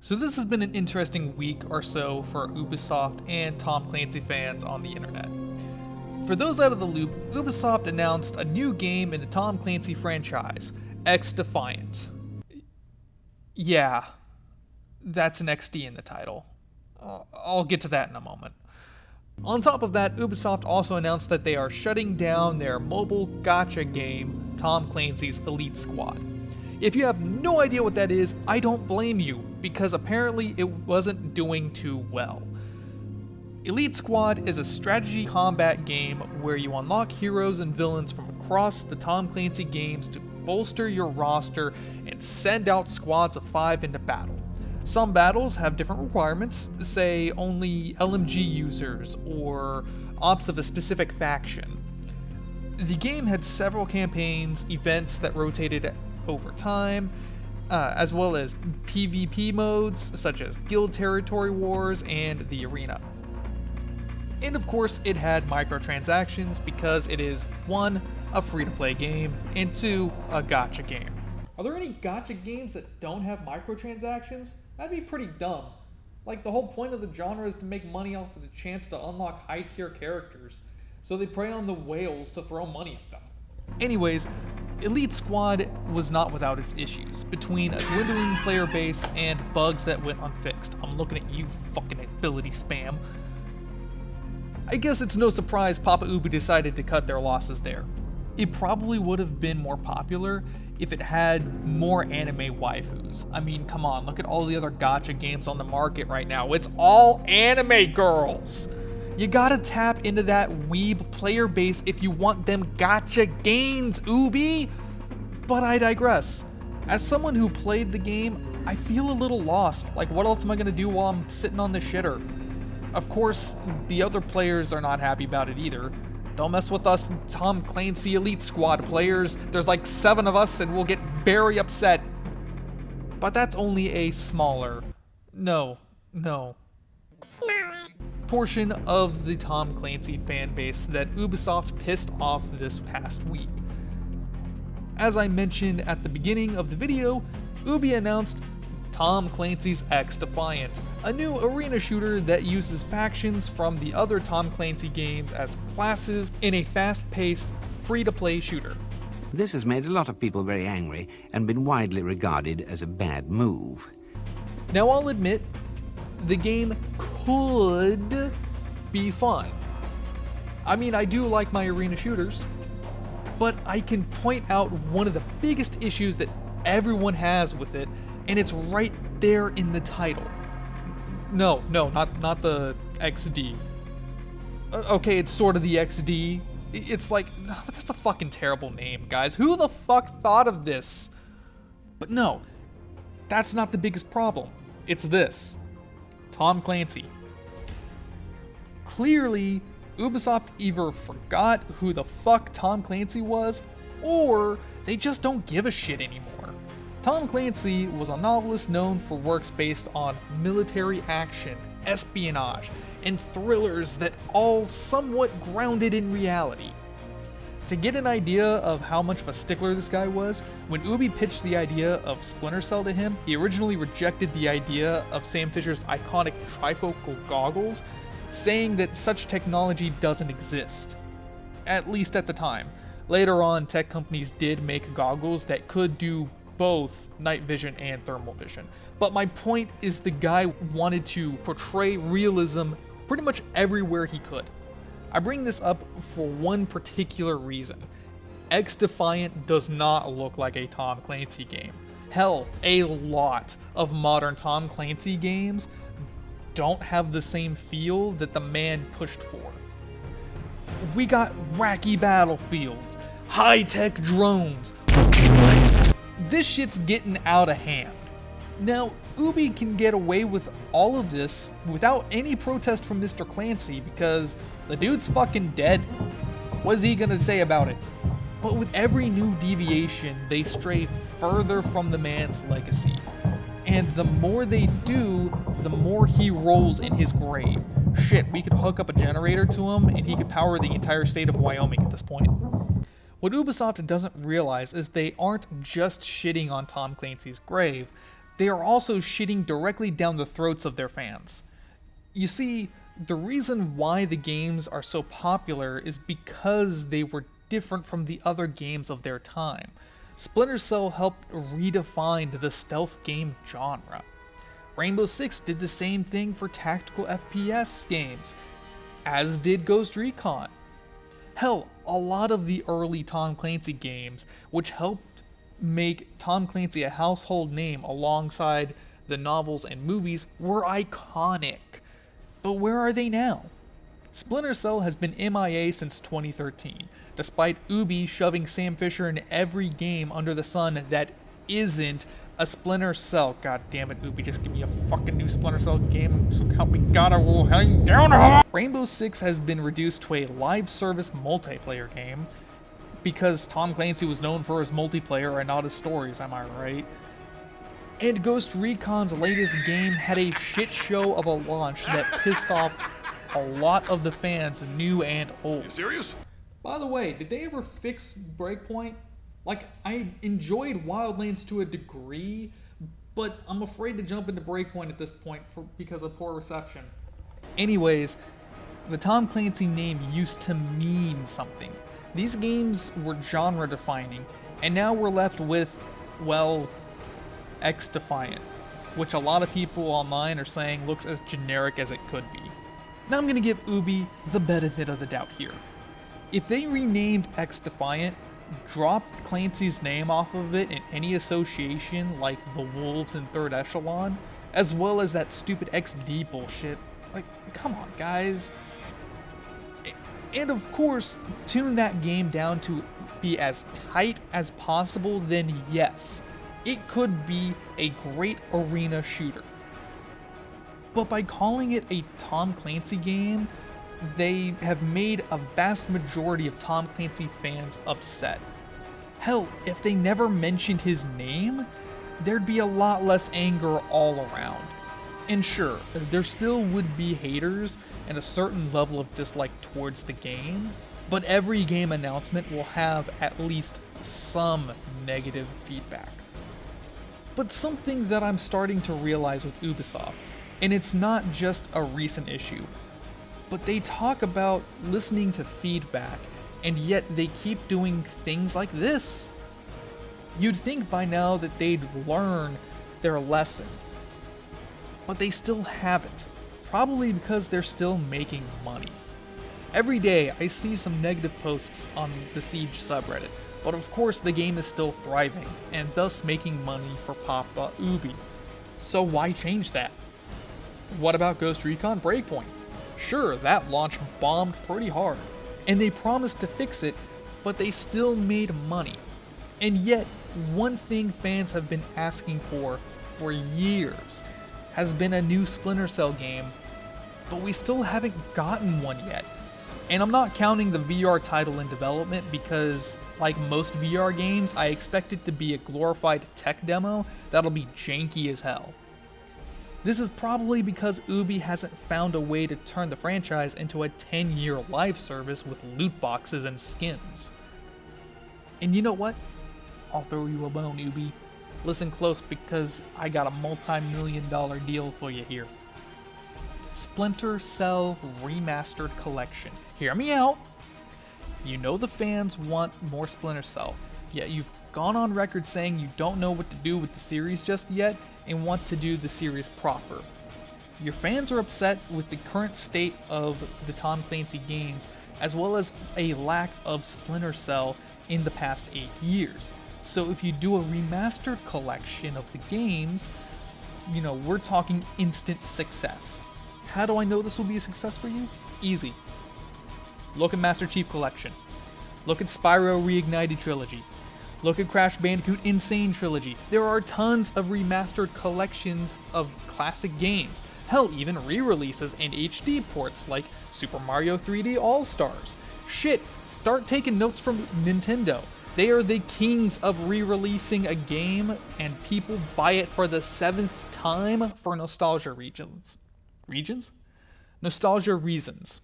So this has been an interesting week or so for Ubisoft and Tom Clancy fans on the internet. For those out of the loop, Ubisoft announced a new game in the Tom Clancy franchise, XDefiant. Yeah, that's an XD in the title. I'll get to that in a moment. On top of that, Ubisoft also announced that they are shutting down their mobile gacha game, Tom Clancy's Elite Squad. If you have no idea what that is, I don't blame you, because apparently it wasn't doing too well. Elite Squad is a strategy combat game where you unlock heroes and villains from across the Tom Clancy games to bolster your roster and send out squads of 5 into battle. Some battles have different requirements, say only LMG users or ops of a specific faction. The game had several campaigns, events that rotated over time, as well as PvP modes such as Guild Territory Wars and the Arena. And of course, it had microtransactions because it is 1, a free-to-play game, and 2, a gacha game. Are there any gacha games that don't have microtransactions? That'd be pretty dumb. Like, the whole point of the genre is to make money off of the chance to unlock high-tier characters, so they prey on the whales to throw money at them. Anyways, Elite Squad was not without its issues, between a dwindling player base and bugs that went unfixed. I'm looking at you, fucking ability spam. I guess it's no surprise Papa Ubi decided to cut their losses there. It probably would have been more popular if it had more anime waifus. I mean, come on, look at all the other gacha games on the market right now. It's all anime girls! You gotta tap into that weeb player base if you want them gacha gains, Ubi! But I digress. As someone who played the game, I feel a little lost. Like, what else am I gonna do while I'm sitting on the shitter? Of course, the other players are not happy about it either. Don't mess with us Tom Clancy Elite Squad players. There's like 7 of us and we'll get very upset. But that's only a smaller, no, portion of the Tom Clancy fan base that Ubisoft pissed off this past week. As I mentioned at the beginning of the video, Ubi announced Tom Clancy's XDefiant, a new arena shooter that uses factions from the other Tom Clancy games as classes in a fast-paced, free-to-play shooter. This has made a lot of people very angry and been widely regarded as a bad move. Now I'll admit, the game could be fun. I mean, I do like my arena shooters, but I can point out one of the biggest issues that everyone has with it, and it's right there in the title. No, not the XD. Okay, it's sort of the XD. It's like, that's a fucking terrible name, guys. Who the fuck thought of this? But no, that's not the biggest problem. It's this. Tom Clancy. Clearly, Ubisoft either forgot who the fuck Tom Clancy was, or they just don't give a shit anymore. Tom Clancy was a novelist known for works based on military action, espionage, and thrillers that all somewhat grounded in reality. To get an idea of how much of a stickler this guy was, when Ubi pitched the idea of Splinter Cell to him, he originally rejected the idea of Sam Fisher's iconic trifocal goggles, saying that such technology doesn't exist. At least at the time. Later on, tech companies did make goggles that could do both night vision and thermal vision. But my point is the guy wanted to portray realism pretty much everywhere he could. I bring this up for one particular reason. XDefiant does not look like a Tom Clancy game. Hell, a lot of modern Tom Clancy games don't have the same feel that the man pushed for. We got wacky battlefields, high-tech drones. This shit's getting out of hand. Now, Ubi can get away with all of this without any protest from Mr. Clancy because the dude's fucking dead. What is he gonna say about it? But with every new deviation, they stray further from the man's legacy. And the more they do, the more he rolls in his grave. Shit, we could hook up a generator to him and he could power the entire state of Wyoming at this point. What Ubisoft doesn't realize is they aren't just shitting on Tom Clancy's grave, they are also shitting directly down the throats of their fans. You see, the reason why the games are so popular is because they were different from the other games of their time. Splinter Cell helped redefine the stealth game genre. Rainbow Six did the same thing for tactical FPS games, as did Ghost Recon. Hell, a lot of the early Tom Clancy games, which helped make Tom Clancy a household name alongside the novels and movies, were iconic. But where are they now? Splinter Cell has been MIA since 2013, despite Ubi shoving Sam Fisher in every game under the sun that isn't a Splinter Cell. God damn it, Ubi, just give me a fucking new Splinter Cell game, so help me God, I will hang down. Rainbow Six has been reduced to a live service multiplayer game, because Tom Clancy was known for his multiplayer and not his stories, am I right? And Ghost Recon's latest game had a shit show of a launch that pissed off a lot of the fans, new and old. You serious? By the way, did they ever fix Breakpoint? Like, I enjoyed Wildlands to a degree, but I'm afraid to jump into Breakpoint at this point because of poor reception. Anyways, the Tom Clancy name used to mean something. These games were genre defining, and now we're left with, well, XDefiant, which a lot of people online are saying looks as generic as it could be. Now I'm gonna give Ubi the benefit of the doubt here. If they renamed XDefiant, dropped Clancy's name off of it in any association like the Wolves in Third Echelon, as well as that stupid XD bullshit, like, come on guys. And of course, tune that game down to be as tight as possible, then yes, it could be a great arena shooter. But by calling it a Tom Clancy game, they have made a vast majority of Tom Clancy fans upset. Hell, if they never mentioned his name, there'd be a lot less anger all around. And sure, there still would be haters and a certain level of dislike towards the game, but every game announcement will have at least some negative feedback. But something that I'm starting to realize with Ubisoft, and it's not just a recent issue, but they talk about listening to feedback, and yet they keep doing things like this. You'd think by now that they'd learn their lesson, but they still haven't, probably because they're still making money. Every day I see some negative posts on the Siege subreddit, but of course the game is still thriving, and thus making money for Papa Ubi. So why change that? What about Ghost Recon Breakpoint? Sure, that launch bombed pretty hard, and they promised to fix it, but they still made money. And yet, one thing fans have been asking for years has been a new Splinter Cell game, but we still haven't gotten one yet. And I'm not counting the VR title in development because, like most VR games, I expect it to be a glorified tech demo that'll be janky as hell. This is probably because Ubi hasn't found a way to turn the franchise into a 10-year live service with loot boxes and skins. And you know what? I'll throw you a bone, Ubi. Listen close because I got a multi-million-dollar deal for you here. Splinter Cell Remastered Collection. Hear me out. You know the fans want more Splinter Cell, yet you've gone on record saying you don't know what to do with the series just yet and want to do the series proper. Your fans are upset with the current state of the Tom Clancy games, as well as a lack of Splinter Cell in the past 8 years. So if you do a remastered collection of the games, we're talking instant success. How do I know this will be a success for you? Easy. Look at Master Chief Collection. Look at Spyro Reignited Trilogy. Look at Crash Bandicoot Insane Trilogy. There are tons of remastered collections of classic games. Hell, even re-releases and HD ports like Super Mario 3D All-Stars. Shit, start taking notes from Nintendo. They are the kings of re-releasing a game, and people buy it for the 7th time for nostalgia reasons. Nostalgia reasons.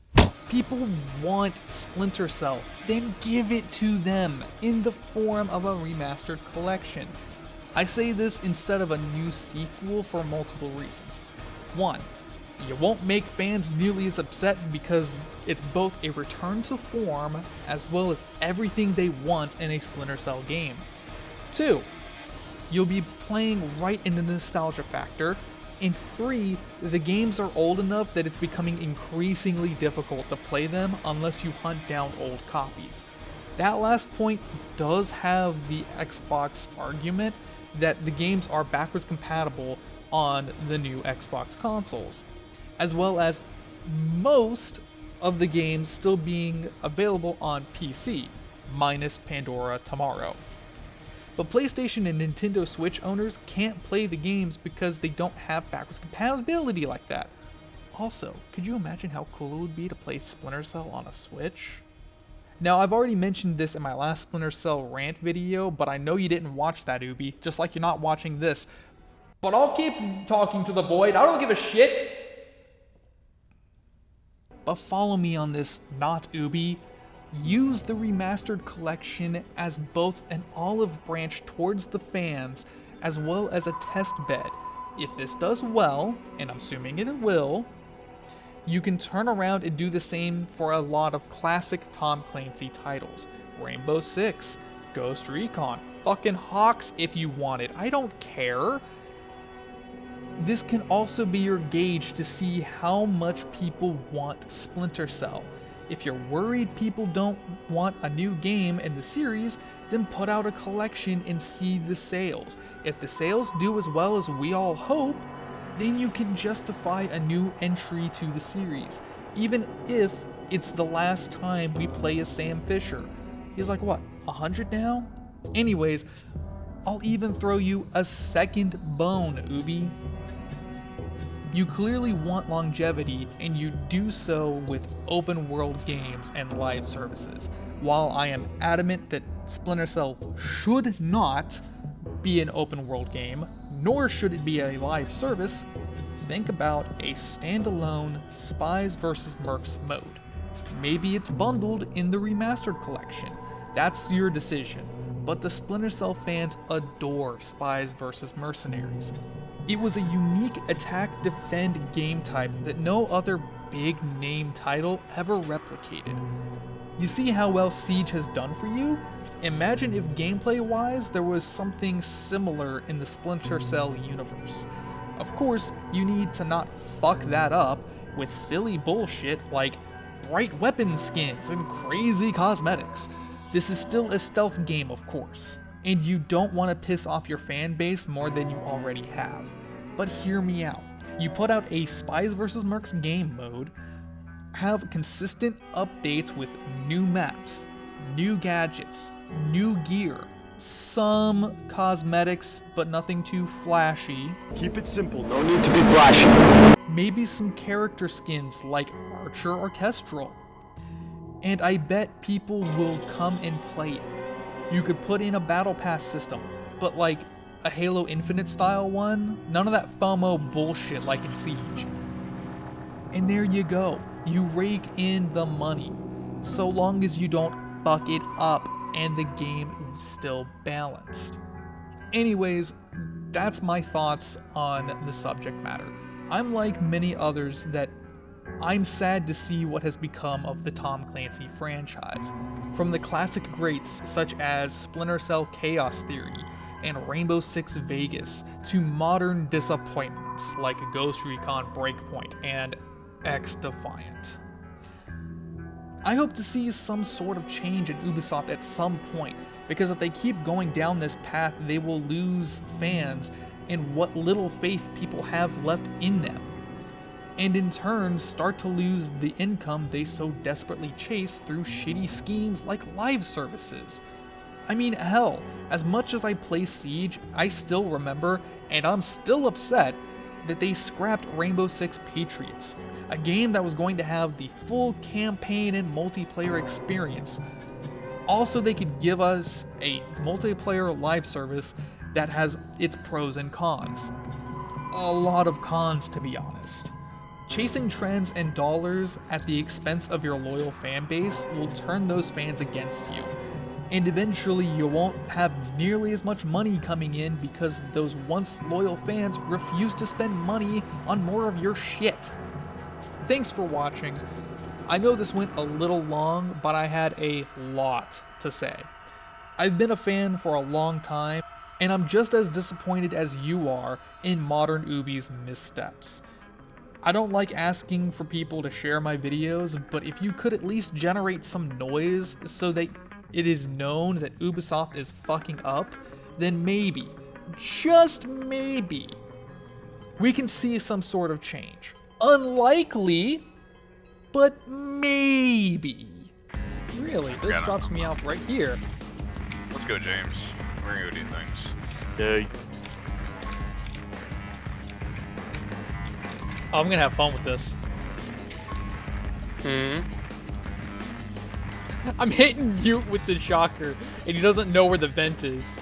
People want Splinter Cell, then give it to them in the form of a remastered collection. I say this instead of a new sequel for multiple reasons. One, you won't make fans nearly as upset because it's both a return to form as well as everything they want in a Splinter Cell game. Two, you'll be playing right in the nostalgia factor. And three, the games are old enough that it's becoming increasingly difficult to play them unless you hunt down old copies. That last point does have the Xbox argument that the games are backwards compatible on the new Xbox consoles, as well as most of the games still being available on PC, minus Pandora Tomorrow. But PlayStation and Nintendo Switch owners can't play the games because they don't have backwards compatibility like that. Also, could you imagine how cool it would be to play Splinter Cell on a Switch? Now, I've already mentioned this in my last Splinter Cell rant video, but I know you didn't watch that, Ubi, just like you're not watching this. But I'll keep talking to the void, I don't give a shit! But follow me on this, not Ubi. Use the Remastered collection as both an olive branch towards the fans, as well as a test bed. If this does well, and I'm assuming it will, you can turn around and do the same for a lot of classic Tom Clancy titles. Rainbow Six, Ghost Recon, fucking Hawks if you want it, I don't care. This can also be your gauge to see how much people want Splinter Cell. If you're worried people don't want a new game in the series, then put out a collection and see the sales. If the sales do as well as we all hope, then you can justify a new entry to the series, even if it's the last time we play as Sam Fisher. He's like, what, 100 now? Anyways, I'll even throw you a second bone, Ubi. You clearly want longevity, and you do so with open world games and live services. While I am adamant that Splinter Cell should not be an open world game, nor should it be a live service, think about a standalone Spies vs. Mercs mode. Maybe it's bundled in the Remastered collection. That's your decision, but the Splinter Cell fans adore Spies vs. Mercenaries. It was a unique attack-defend game type that no other big-name title ever replicated. You see how well Siege has done for you? Imagine if gameplay-wise there was something similar in the Splinter Cell universe. Of course, you need to not fuck that up with silly bullshit like bright weapon skins and crazy cosmetics. This is still a stealth game, of course, and you don't want to piss off your fan base more than you already have. But hear me out. You put out a Spies vs. Mercs game mode, have consistent updates with new maps, new gadgets, new gear, some cosmetics, but nothing too flashy. Keep it simple, no need to be flashy. Maybe some character skins like Archer Orchestral. And I bet people will come and play it. You could put in a battle pass system, but like a Halo Infinite style one, none of that FOMO bullshit like in Siege. And there you go, you rake in the money, so long as you don't fuck it up and the game is still balanced. Anyways, that's my thoughts on the subject matter. I'm like many others that I'm sad to see what has become of the Tom Clancy franchise. From the classic greats such as Splinter Cell Chaos Theory and Rainbow Six Vegas to modern disappointments like Ghost Recon Breakpoint and XDefiant. I hope to see some sort of change in Ubisoft at some point, because if they keep going down this path, they will lose fans and what little faith people have left in them, and in turn start to lose the income they so desperately chase through shitty schemes like live services. I mean, hell, as much as I play Siege, I still remember, and I'm still upset, that they scrapped Rainbow Six Patriots, a game that was going to have the full campaign and multiplayer experience. Also, they could give us a multiplayer live service that has its pros and cons. A lot of cons, to be honest. Chasing trends and dollars at the expense of your loyal fan base will turn those fans against you. and eventually you won't have nearly as much money coming in because those once loyal fans refuse to spend money on more of your shit. Thanks for watching. I know this went a little long, but I had a lot to say. I've been a fan for a long time, and I'm just as disappointed as you are in modern Ubi's missteps. I don't like asking for people to share my videos, but if you could at least generate some noise so that it is known that Ubisoft is fucking up, then maybe, just maybe, we can see some sort of change. Unlikely, but maybe. Really, this drops me off right here. Let's go, James. We're gonna go do things. Yay. Oh, I'm gonna have fun with this. I'm hitting mute with the shocker, and he doesn't know where the vent is.